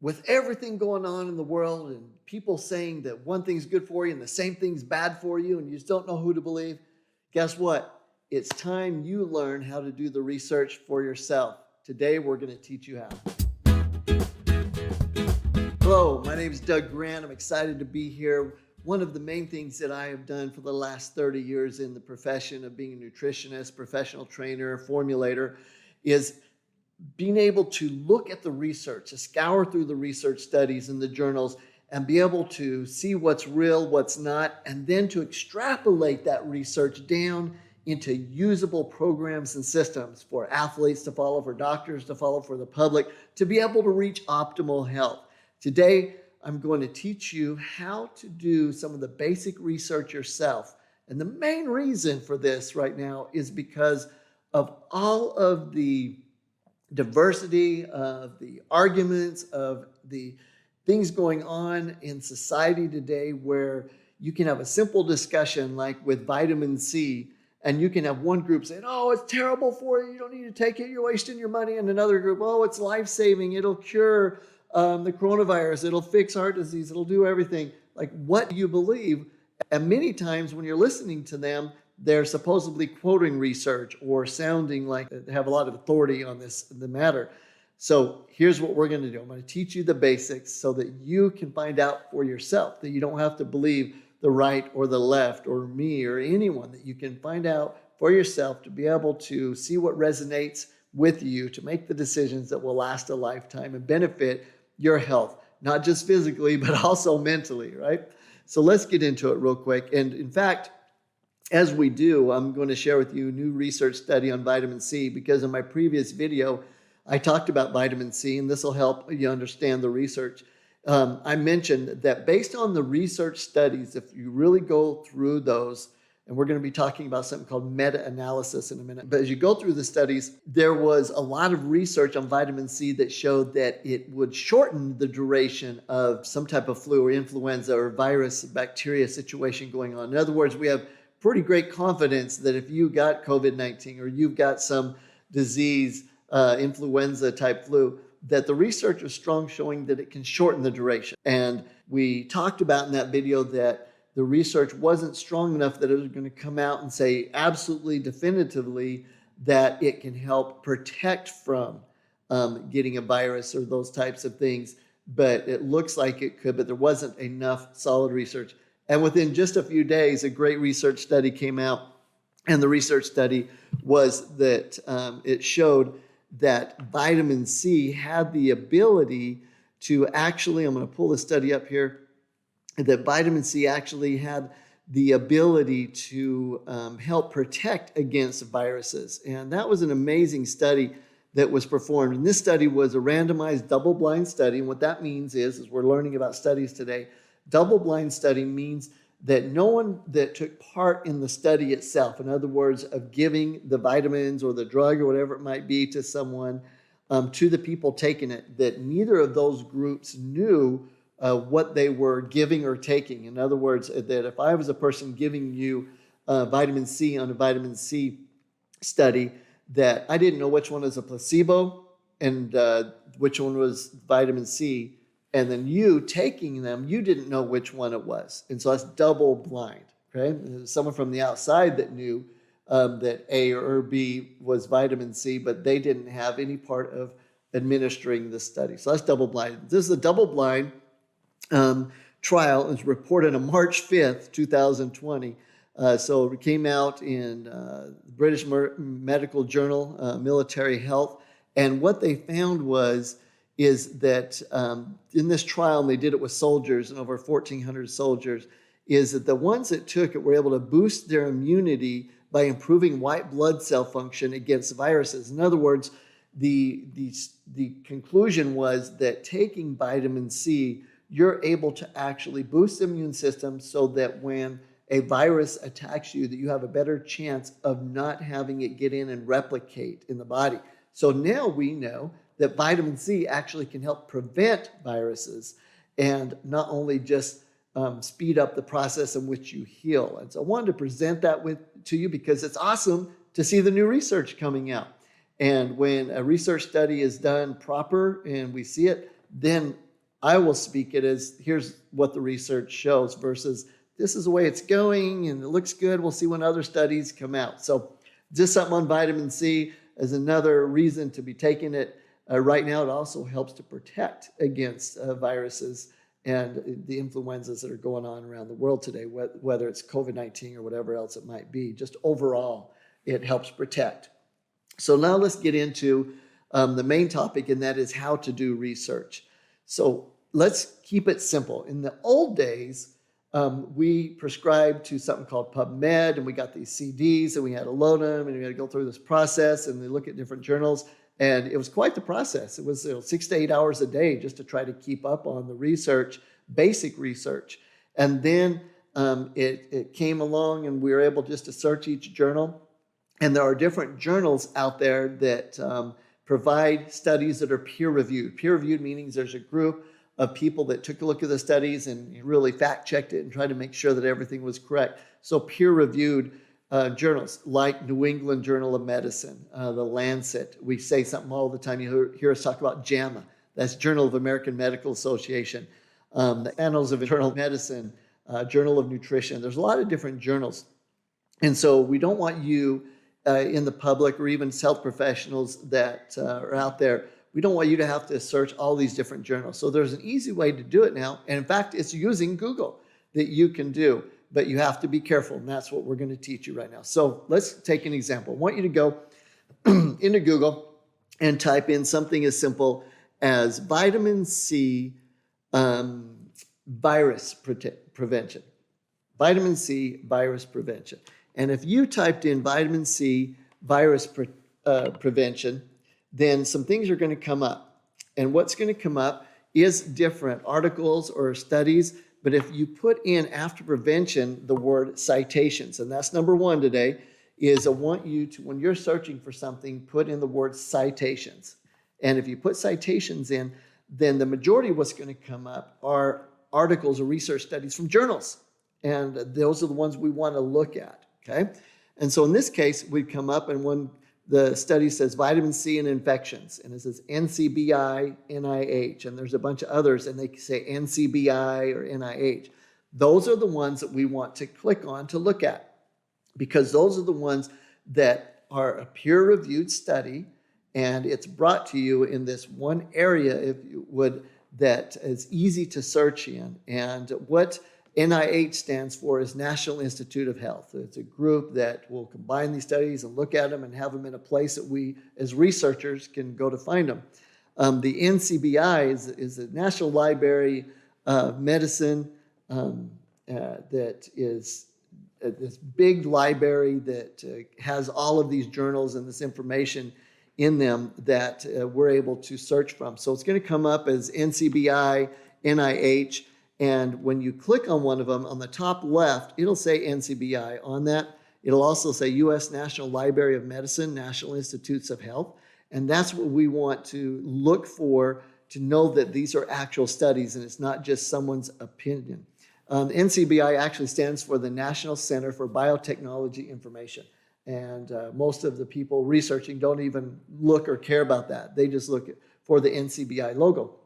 with everything going on in the world and people saying that one thing's good for you and the same thing's bad for you and you just don't know who to believe, guess what? It's time you learn how to do the research for yourself. Today, we're going to teach you how. Hello, my name is Doug Grant. I'm excited to be here. One of the main things that I have done for the last 30 years in the profession of being a nutritionist, professional trainer, formulator, is being able to look at the research, to scour through the research studies and the journals and be able to see what's real, what's not, and then to extrapolate that research down into usable programs and systems for athletes to follow, for doctors to follow, for the public to be able to reach optimal health. Today, I'm going to teach you how to do some of the basic research yourself. And the main reason for this right now is because of all of the diversity of the arguments, of the things going on in society today, where you can have a simple discussion like with vitamin C, and you can have one group saying, oh, it's terrible for you, you don't need to take it, you're wasting your money, and another group, oh, it's life-saving, it'll cure the coronavirus, it'll fix heart disease, it'll do everything. Like, what do you believe? And many times when you're listening to them, they're supposedly quoting research or sounding like they have a lot of authority on the matter. So here's what we're going to do. I'm going to teach you the basics so that you can find out for yourself, that you don't have to believe the right or the left or me or anyone, that you can find out for yourself to be able to see what resonates with you, to make the decisions that will last a lifetime and benefit your health, not just physically, but also mentally, right? So let's get into it real quick. And in fact, as we do, I'm going to share with you a new research study on vitamin C, because in my previous video, I talked about vitamin C, and this will help you understand the research. I mentioned that based on the research studies, if you really go through those, and we're going to be talking about something called meta-analysis in a minute, but as you go through the studies, there was a lot of research on vitamin C that showed that it would shorten the duration of some type of flu or influenza or virus, bacteria situation going on. In other words, we have pretty great confidence that if you got COVID-19 or you've got some disease, influenza type flu, that the research is strong showing that it can shorten the duration. And we talked about in that video that the research wasn't strong enough that it was going to come out and say absolutely definitively that it can help protect from getting a virus or those types of things. But it looks like it could, but there wasn't enough solid research. And within just a few days, a great research study came out. And the research study was that it showed that vitamin C had the ability to actually, I'm going to pull the study up here, that vitamin C actually had the ability to help protect against viruses. And that was an amazing study that was performed. And this study was a randomized double-blind study. And what that means is we're learning about studies today. Double-blind study means that no one that took part in the study itself, in other words, of giving the vitamins or the drug or whatever it might be to someone, to the people taking it, that neither of those groups knew what they were giving or taking. In other words, that if I was a person giving you vitamin C on a vitamin C study, that I didn't know which one was a placebo and which one was vitamin C. And then you taking them, you didn't know which one it was. And so that's double blind, okay? There's someone from the outside that knew that A or B was vitamin C, but they didn't have any part of administering the study. So that's double blind. This is a double blind trial. It was reported on March 5th, 2020. So it came out in the British Medical Journal, Military Health. And what they found is that in this trial, and they did it with soldiers, and over 1,400 soldiers, is that the ones that took it were able to boost their immunity by improving white blood cell function against viruses. In other words, the conclusion was that taking vitamin C, you're able to actually boost the immune system so that when a virus attacks you, that you have a better chance of not having it get in and replicate in the body. So now we know that vitamin C actually can help prevent viruses and not only just speed up the process in which you heal. And so I wanted to present that to you because it's awesome to see the new research coming out. And when a research study is done proper and we see it, then I will speak it as here's what the research shows versus this is the way it's going and it looks good. We'll see when other studies come out. So just something on vitamin C is another reason to be taking it. Right now, it also helps to protect against viruses and the influenzas that are going on around the world today, whether it's COVID-19 or whatever else it might be. Just overall, it helps protect. So now let's get into the main topic, and that is how to do research. So let's keep it simple. In the old days, we prescribed to something called PubMed, and we got these CDs, and we had to load them, and we had to go through this process, and they look at different journals. And it was quite the process. It was 6 to 8 hours a day just to try to keep up on the research, basic research. And then it came along and we were able just to search each journal. And there are different journals out there that provide studies that are peer-reviewed. Peer-reviewed meaning there's a group of people that took a look at the studies and really fact-checked it and tried to make sure that everything was correct. So peer-reviewed journals like New England Journal of Medicine, the Lancet. We say something all the time. You hear us talk about JAMA. That's Journal of American Medical Association. The Annals of Internal Medicine, Journal of Nutrition. There's a lot of different journals. And so we don't want you in the public or even health professionals that are out there, we don't want you to have to search all these different journals. So there's an easy way to do it now. And in fact, it's using Google that you can do. But you have to be careful, and that's what we're going to teach you right now. So let's take an example. I want you to go into Google and type in something as simple as vitamin C virus prevention. Vitamin C virus prevention. And if you typed in vitamin C virus prevention, then some things are going to come up. And what's going to come up is different articles or studies. But if you put in after prevention the word citations, and that's number one today, is I want you to, when you're searching for something, put in the word citations. And if you put citations in, then the majority of what's going to come up are articles or research studies from journals. And those are the ones we want to look at, okay? And so in this case, we've come up and when the study says vitamin C and infections, and it says NCBI, NIH, and there's a bunch of others, and they say NCBI or NIH. Those are the ones that we want to click on to look at because those are the ones that are a peer-reviewed study, and it's brought to you in this one area, if you would, that is easy to search in. And what NIH stands for is National Institute of Health. It's a group that will combine these studies and look at them and have them in a place that we, as researchers, can go to find them. The NCBI is the National Library of Medicine that is this big library that has all of these journals and this information in them that we're able to search from. So it's going to come up as NCBI, NIH, and when you click on one of them, on the top left, it'll say NCBI. On that, it'll also say U.S. National Library of Medicine, National Institutes of Health. And that's what we want to look for to know that these are actual studies and it's not just someone's opinion. NCBI actually stands for the National Center for Biotechnology Information. And most of the people researching don't even look or care about that. They just look for the NCBI logo.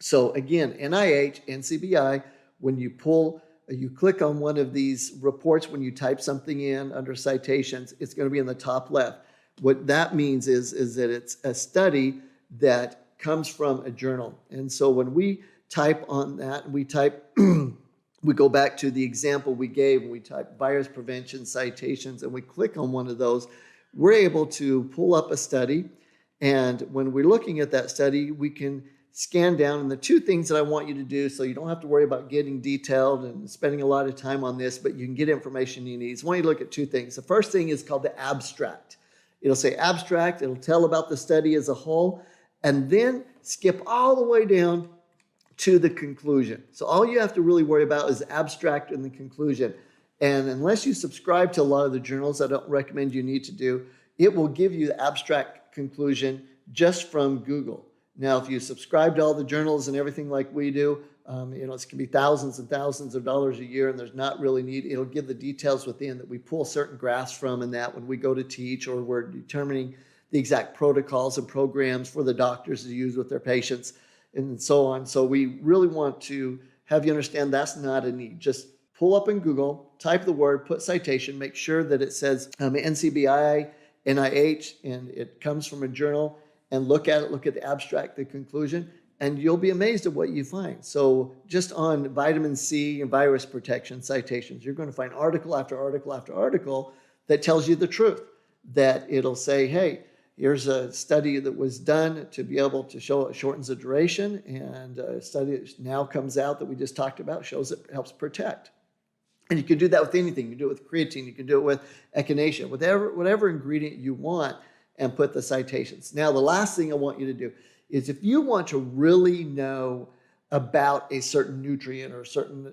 So again, NIH, NCBI, when you click on one of these reports, when you type something in under citations, it's going to be in the top left. What that means is that it's a study that comes from a journal. And so when we type on that, we go back to the example we gave, we type virus prevention citations, and we click on one of those, we're able to pull up a study. And when we're looking at that study, we can scan down. And the two things that I want you to do, so you don't have to worry about getting detailed and spending a lot of time on this, but you can get information you need. So I want you to look at two things. The first thing is called the abstract. It'll say abstract. It'll tell about the study as a whole, and then skip all the way down to the conclusion. So all you have to really worry about is the abstract and the conclusion. And unless you subscribe to a lot of the journals, I don't recommend you need to do, it will give you the abstract conclusion just from Google. Now, if you subscribe to all the journals and everything like we do, it can be thousands and thousands of dollars a year, and there's not really need. It'll give the details within that we pull certain graphs from, and that when we go to teach or we're determining the exact protocols and programs for the doctors to use with their patients, and so on. So we really want to have you understand that's not a need. Just pull up in Google, type the word, put citation, make sure that it says NCBI, NIH, and it comes from a journal, and look at it, look at the abstract, the conclusion, and you'll be amazed at what you find. So just on vitamin C and virus protection citations, you're going to find article after article after article that tells you the truth, that it'll say, hey, here's a study that was done to be able to show it shortens the duration, and a study that now comes out that we just talked about shows it helps protect. And you can do that with anything. You can do it with creatine. You can do it with echinacea, whatever ingredient you want, and put the citations. Now, the last thing I want you to do is if you want to really know about a certain nutrient or a certain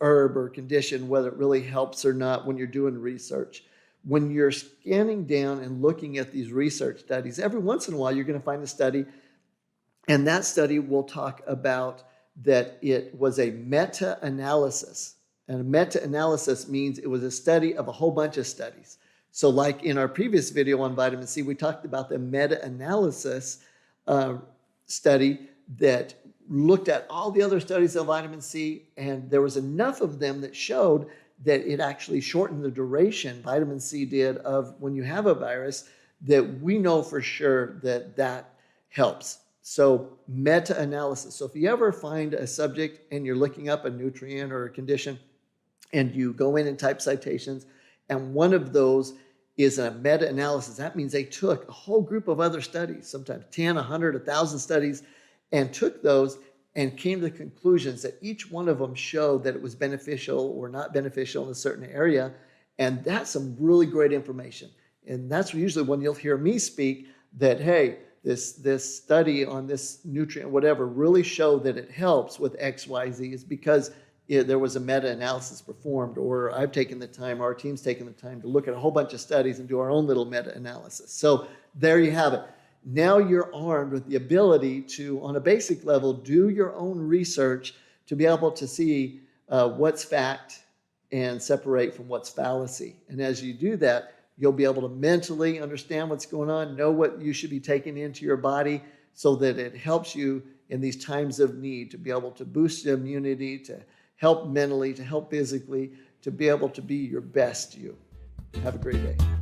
herb or condition, whether it really helps or not when you're doing research, when you're scanning down and looking at these research studies, every once in a while you're going to find a study, and that study will talk about that it was a meta-analysis. And a meta-analysis means it was a study of a whole bunch of studies. So like in our previous video on vitamin C, we talked about the meta-analysis study that looked at all the other studies of vitamin C, and there was enough of them that showed that it actually shortened the duration, vitamin C did, of when you have a virus, that we know for sure that that helps. So meta-analysis. So if you ever find a subject and you're looking up a nutrient or a condition, and you go in and type citations, and one of those is a meta-analysis, that means they took a whole group of other studies, sometimes 10, 100, 1,000 studies, and took those and came to the conclusions that each one of them showed that it was beneficial or not beneficial in a certain area. And that's some really great information. And that's usually when you'll hear me speak that, hey, this study on this nutrient, whatever, really showed that it helps with X, Y, Z, is because there was a meta-analysis performed, or I've taken the time, our team's taken the time to look at a whole bunch of studies and do our own little meta-analysis. So there you have it. Now you're armed with the ability to, on a basic level, do your own research to be able to see what's fact and separate from what's fallacy. And as you do that, you'll be able to mentally understand what's going on, know what you should be taking into your body so that it helps you in these times of need to be able to boost your immunity, to help mentally, to help physically, to be able to be your best you. Have a great day.